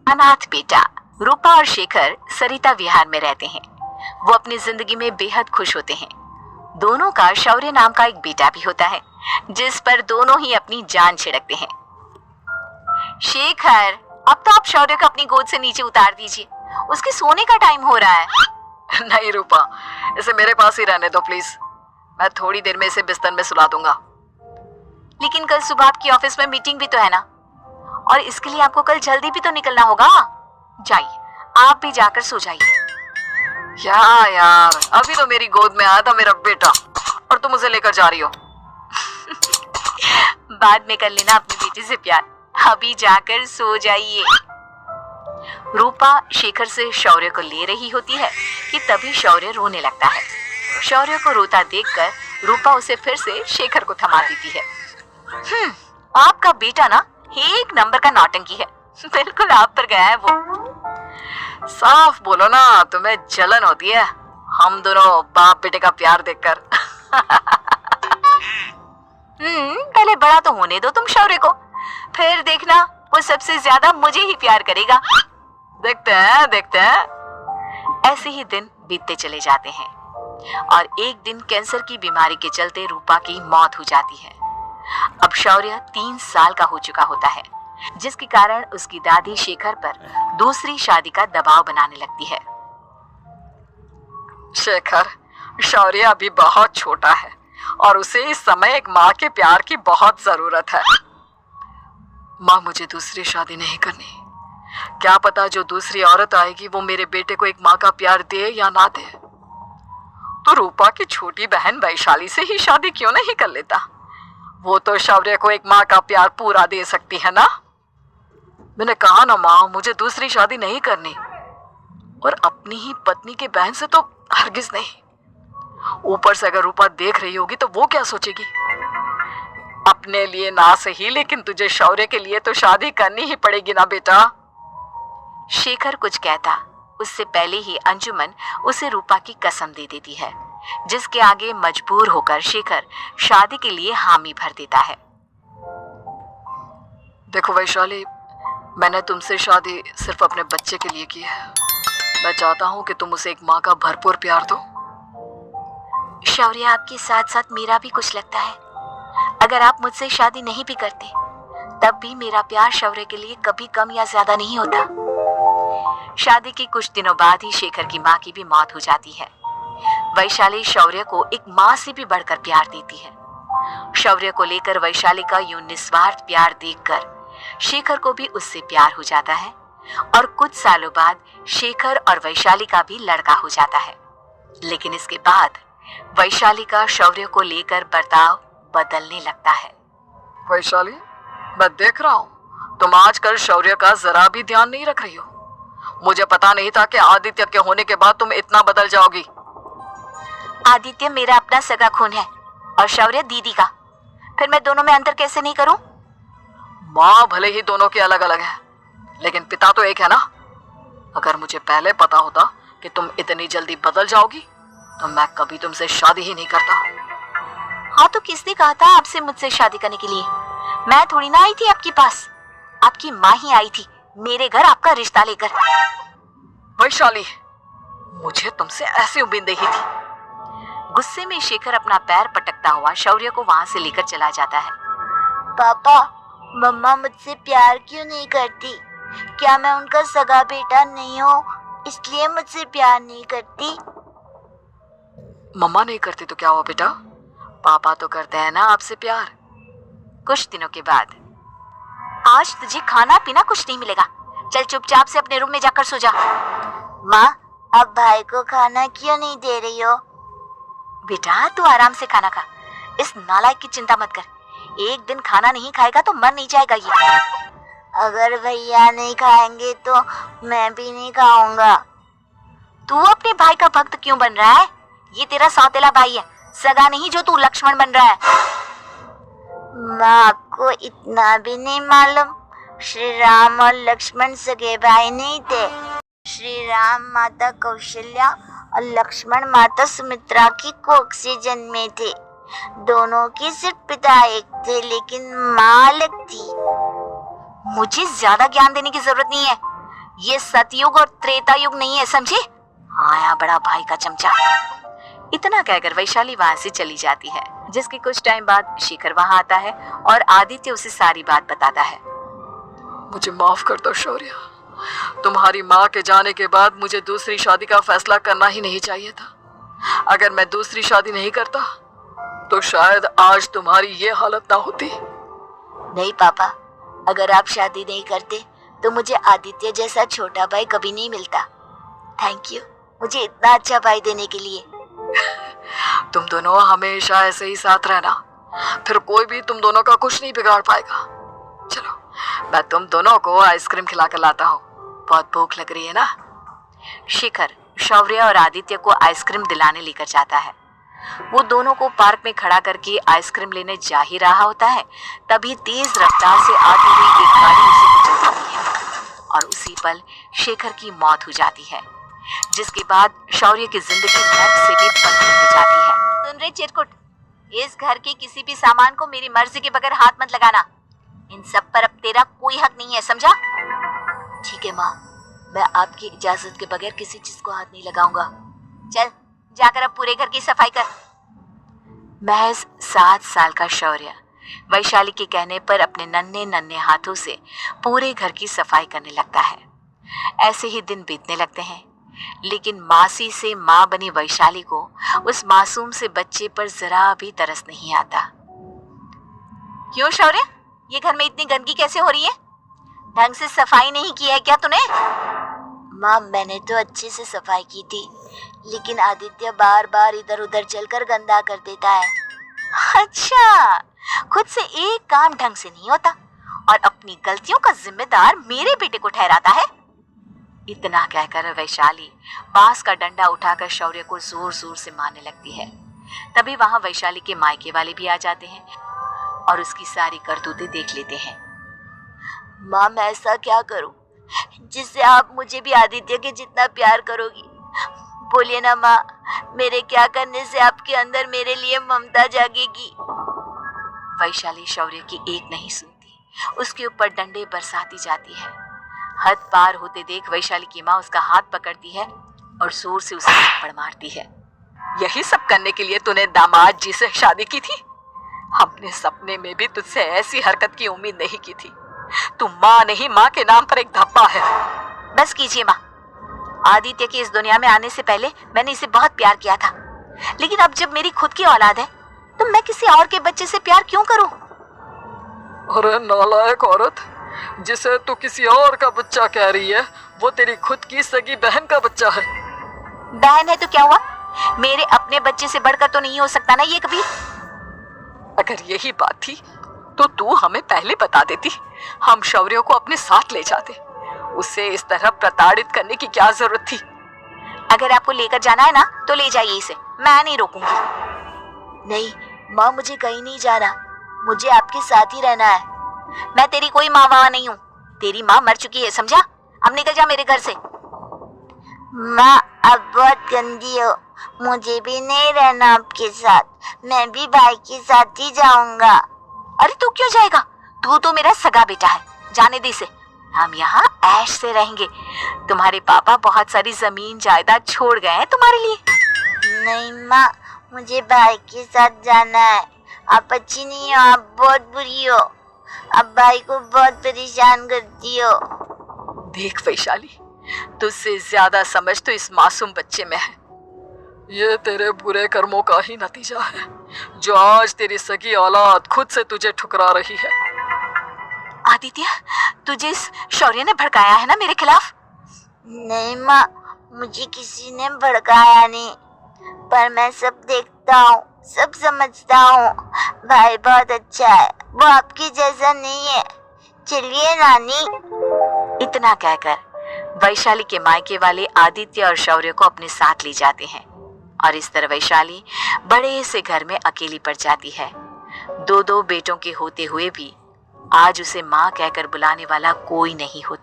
अनाथ बेटा। रूपा और शेखर सरिता विहार में रहते हैं। वो अपनी जिंदगी में बेहद खुश होते हैं। दोनों का शौर्य नाम का एक बेटा भी होता है, जिस पर दोनों ही अपनी जान छिड़कते हैं। शेखर, अब तो आप शौर्य को अपनी गोद से नीचे उतार दीजिए, उसके सोने का टाइम हो रहा है। नहीं रूपा, इसे मेरे पास ही रहने दो प्लीज। मैं थोड़ी देर में इसे बिस्तर में सुला दूंगा। लेकिन कल सुबह आपकी ऑफिस में मीटिंग भी तो है ना, और इसके लिए आपको कल जल्दी भी तो निकलना होगा। जाइए, आप भी जाकर सो जाइए। क्या यार, अभी तो मेरी गोद में आया था मेरा बेटा और तुम उसे लेकर जा रही हो। बाद में कर लेना अपने बेटे से प्यार, अभी जाकर सो जाइए। रूपा शेखर से शौर्य को ले रही होती है कि तभी शौर्य रोने लगता है। शौर्य को रोता देखकर रूपा उसे फिर से शेखर को थमा देती है। आपका बेटा ना एक नंबर का नौटंकी है, बिल्कुल आप पर गया है वो। साफ बोलो ना, तुम्हें जलन होती है हम दोनों बाप बेटे का प्यार देखकर। पहले बड़ा तो होने दो तुम शौर्य को, फिर देखना वो सबसे ज्यादा मुझे ही प्यार करेगा। देखते हैं। ऐसे ही दिन बीतते चले जाते हैं और एक दिन कैंसर की बीमारी के चलते रूपा की मौत हो जाती है। अब शौर्य 3 साल का हो चुका होता है, जिसके कारण उसकी दादी शेखर पर दूसरी शादी का दबाव बनाने लगती है। शेखर, शौर्य अभी बहुत छोटा है और उसे इस समय एक माँ के प्यार की बहुत जरूरत है। माँ, मुझे दूसरी शादी नहीं करनी। क्या पता जो दूसरी औरत आएगी वो मेरे बेटे को एक माँ का प्यार दे या ना दे। तो रूपा की छोटी बहन वैशाली से ही शादी क्यों नहीं कर लेता? वो तो शौर्य को एक माँ का प्यार पूरा दे सकती है ना। मैंने कहा ना माँ, मुझे दूसरी शादी नहीं करनी, और अपनी ही पत्नी की बहन से तो हरगिज नहीं। ऊपर से अगर रूपा देख रही होगी तो वो क्या सोचेगी? अपने लिए ना सही, लेकिन तुझे शौर्य के लिए तो शादी करनी ही पड़ेगी ना बेटा। शेखर कुछ कहता उससे पहले ही अंजुमन उसे रूपा की कसम दे देती है, जिसके आगे मजबूर होकर शेखर शादी के लिए हामी भर देता है। देखो वैशाली, मैंने तुमसे शादी सिर्फ अपने बच्चे के लिए की है। मैं चाहता हूँ कि तुम उसे एक माँ का भरपूर प्यार दो। शौर्य, आपके साथ साथ मेरा भी कुछ लगता है। अगर आप मुझसे शादी नहीं भी करते तब भी मेरा प्यार शौर्य के लिए कभी कम या ज्यादा नहीं होता। शादी के कुछ दिनों बाद ही शेखर की माँ की भी मौत हो जाती है। वैशाली शौर्य को एक माँ से भी बढ़कर प्यार देती है। शौर्य को लेकर वैशाली का यूं निस्वार्थ प्यार देखकर शेखर को भी उससे प्यार हो जाता है और कुछ सालों बाद शेखर और वैशाली का भी लड़का हो जाता है। लेकिन इसके बाद वैशाली का शौर्य को लेकर बर्ताव बदलने लगता है। वैशाली, मैं देख रहा हूँ तुम आजकल शौर्य का जरा भी ध्यान नहीं रख रही हो। मुझे पता नहीं था कि आदित्य के होने के बाद तुम इतना बदल जाओगी। आदित्य मेरा अपना सगा खून है और शौर्य दीदी का, फिर मैं दोनों में अंतर कैसे नहीं करूं? माँ भले ही दोनों की अलग अलग है, लेकिन पिता तो एक है ना। अगर मुझे पहले पता होता कि तुम इतनी जल्दी बदल जाओगी तो मैं कभी तुमसे शादी ही नहीं करता। हाँ, तो किसने कहा था आपसे मुझसे शादी करने के लिए? मैं थोड़ी ना आई थी आपके पास, आपकी माँ ही आई थी मेरे घर आपका रिश्ता लेकर। वैशाली, मुझे तुमसे ऐसी उम्मीद नहीं थी। गुस्से में शेखर अपना पैर पटकता हुआ शौर्य को वहां से लेकर चला जाता है। पापा, मम्मा मुझसे प्यार क्यों नहीं करती? क्या मैं उनका सगा बेटा नहीं हूँ इसलिए मुझसे प्यार नहीं करती? मम्मा नहीं करती तो क्या हुआ बेटा, पापा तो करते हैं ना आपसे प्यार। कुछ दिनों के बाद, आज तुझे खाना पीना कुछ नहीं मिलेगा, चल चुपचाप से अपने रूम में जाकर सो जा। माँ, अब भाई को खाना क्यों नहीं दे रही हो? बेटा तू आराम से खाना खा, इस नालायक की चिंता मत कर। एक दिन खाना नहीं खाएगा तो मर नहीं जाएगा ये। अगर भैया नहीं खाएंगे तो मैं भी नहीं खाऊंगा। तू अपने भाई का भक्त क्यों बन रहा है? ये तेरा सौतेला भाई है, सगा नहीं जो तू लक्ष्मण बन रहा है। माँ, आपको इतना भी नहीं मालूम? श्री राम और लक्ष्मण सगे भाई नहीं थे। श्री राम माता कौशल्या और लक्ष्मण माता सुमित्रा की कोख से जन्मे थे। दोनों के सिर्फ पिता एक थे लेकिन माँ अलग थी। मुझे ज्यादा ज्ञान देने की जरूरत नहीं है। ये सतयुग और त्रेता युग नहीं है, समझे? आया बड़ा भाई का चमचा। इतना कहकर वैशाली वहां से चली जाती है। जिसके कुछ टाइम बाद शेखर वहां आता है और आदित्य उसे सारी बात बताता है। मुझे माफ कर दो शौर्य, तुम्हारी माँ के जाने के बाद मुझे दूसरी शादी का फैसला करना ही नहीं चाहिए था। अगर मैं दूसरी शादी नहीं करता तो शायद आज तुम्हारी ये हालत ना होती। नहीं पापा, अगर आप शादी नहीं करते तो मुझे आदित्य जैसा छोटा भाई कभी नहीं मिलता। थैंक यू मुझे इतना अच्छा भाई देने के लिए। तुम दोनों हमेशा ऐसे ही साथ रहना, फिर कोई भी तुम दोनों का कुछ नहीं बिगाड़ पाएगा। चलो मैं तुम दोनों को आइसक्रीम खिला कर लाता हूँ, बहुत भूख लग रही है ना। शिखर शौर्य और आदित्य को आइसक्रीम दिलाने लेकर जाता है। वो दोनों को पार्क में खड़ा करके आइसक्रीम लेने जा ही रहा होता है, तभी तेज रफ्तार से आती हुई एक गाड़ी उसे कुचल जाती है और उसी पल शेखर की मौत हो जाती है। जिसके बाद शौर्य की जिंदगी नर्क से भी बदतर हो जाती है। सुन रे चिरकुट, इस घर के किसी भी सामान को मेरी मर्जी के बगैर हाथ मत लगाना। इन सब पर अब तेरा कोई हक नहीं है, समझा? ठीक है माँ, मैं आपकी इजाजत के बगैर किसी चीज को हाथ नहीं लगाऊंगा। चल जाकर अब पूरे घर की सफाई कर। महज 7 साल का शौर्य वैशाली के कहने पर अपने नन्हे नन्हे हाथों से पूरे घर की सफाई करने लगता है। ऐसे ही दिन बीतने लगते हैं, लेकिन मासी से माँ बनी वैशाली को उस मासूम से बच्चे पर जरा भी तरस नहीं आता। क्यों शौर्य, ये घर में इतनी गंदगी कैसे हो रही है? ढंग से सफाई नहीं की है क्या तूने? माँ मैंने तो अच्छे से सफाई की थी, लेकिन आदित्य बार बार इधर उधर चलकर गंदा कर देता है। अच्छा, खुद से एक काम ढंग से नहीं होता और अपनी गलतियों का जिम्मेदार मेरे बेटे को ठहराता है। इतना कहकर वैशाली बांस का डंडा उठाकर शौर्य को जोर जोर से मारने लगती है। तभी वहां वैशाली के मायके वाले भी आ जाते हैं और उसकी सारी करतूतें देख लेते हैं। माँ मैं ऐसा क्या करूं जिससे आप मुझे भी आदित्य के जितना प्यार करोगी? बोलिए ना माँ, मेरे क्या करने से आपके अंदर मेरे लिए ममता जागेगी? वैशाली शौर्य की एक नहीं सुनती, उसके ऊपर डंडे बरसाती जाती है। हद पार होते देख वैशाली की माँ उसका हाथ पकड़ती है और जोर से उसे थप्पड़ मारती है। यही सब करने के लिए तूने दामाद जी से शादी की थी? हमने सपने में भी तुझसे ऐसी हरकत की उम्मीद नहीं की थी। तू माँ नहीं, माँ के नाम पर एक धब्बा है। बस कीजिए माँ, आदित्य की इस दुनिया में आने से पहले मैंने इसे बहुत प्यार किया था, लेकिन अब जब मेरी खुद की औलाद है तो मैं किसी और के बच्चे से प्यार क्यों करूं? अरे नालायक औरत, जिसे तू किसी और का बच्चा कह रही है वो तेरी खुद की सगी बहन का बच्चा है। बहन है तो क्या हुआ, मेरे अपने बच्चे से बढ़कर तो नहीं हो सकता ना ये कभी। अगर यही बात थी तो तू हमें पहले बता देती, हम शौर्य को अपने साथ ले जाते। उसे इस तरह प्रताड़ित करने की क्या जरूरत थी? अगर आपको लेकर जाना है ना तो ले जाइए इसे, मैं नहीं रोकूंगी। नहीं माँ, मुझे कहीं नहीं जाना, मुझे आपके साथ ही रहना है। मैं तेरी कोई माँ वाँ नहीं हूँ, तेरी माँ मर चुकी है, समझा? अब निकल जा मेरे घर से। माँ अब बहुत गंदी हो, मुझे भी नहीं रहना आपके साथ, मैं भी भाई के साथ ही जाऊंगा। अरे तू क्यों जाएगा, तू तो मेरा सगा बेटा है, जाने दे इसे। हम यहाँ ऐश से रहेंगे, तुम्हारे पापा बहुत सारी जमीन जायदाद छोड़ गए हैं तुम्हारे लिए। नहीं माँ, मुझे भाई के साथ जाना है। आप अच्छी नहीं हो, आप बहुत बुरी हो, आप भाई को बहुत परेशान करती हो। देख वैशाली, तुझसे ज्यादा समझ तो इस मासूम बच्चे में है। ये तेरे बुरे कर्मों का ही नतीजा है जो आज तेरी सगी औलाद खुद से तुझे ठुकरा रही है। आदित्य, तुझे इस शौर्य ने भड़काया है ना मेरे खिलाफ? नहीं माँ, मुझे किसी ने भड़काया नहीं, पर मैं सब देखता हूँ, सब समझता हूँ। भाई बहुत अच्छा है, वो आपकी जैसा नहीं है। चलिए नानी। इतना कहकर वैशाली के मायके वाले आदित्य और शौर्य को अपने साथ ले जाते हैं और इस तरह वैशाली बड़े से घर में अकेली पड़ जाती है। 2 बेटों के होते हुए भी आज उसे माँ कहकर बुलाने वाला कोई नहीं होता।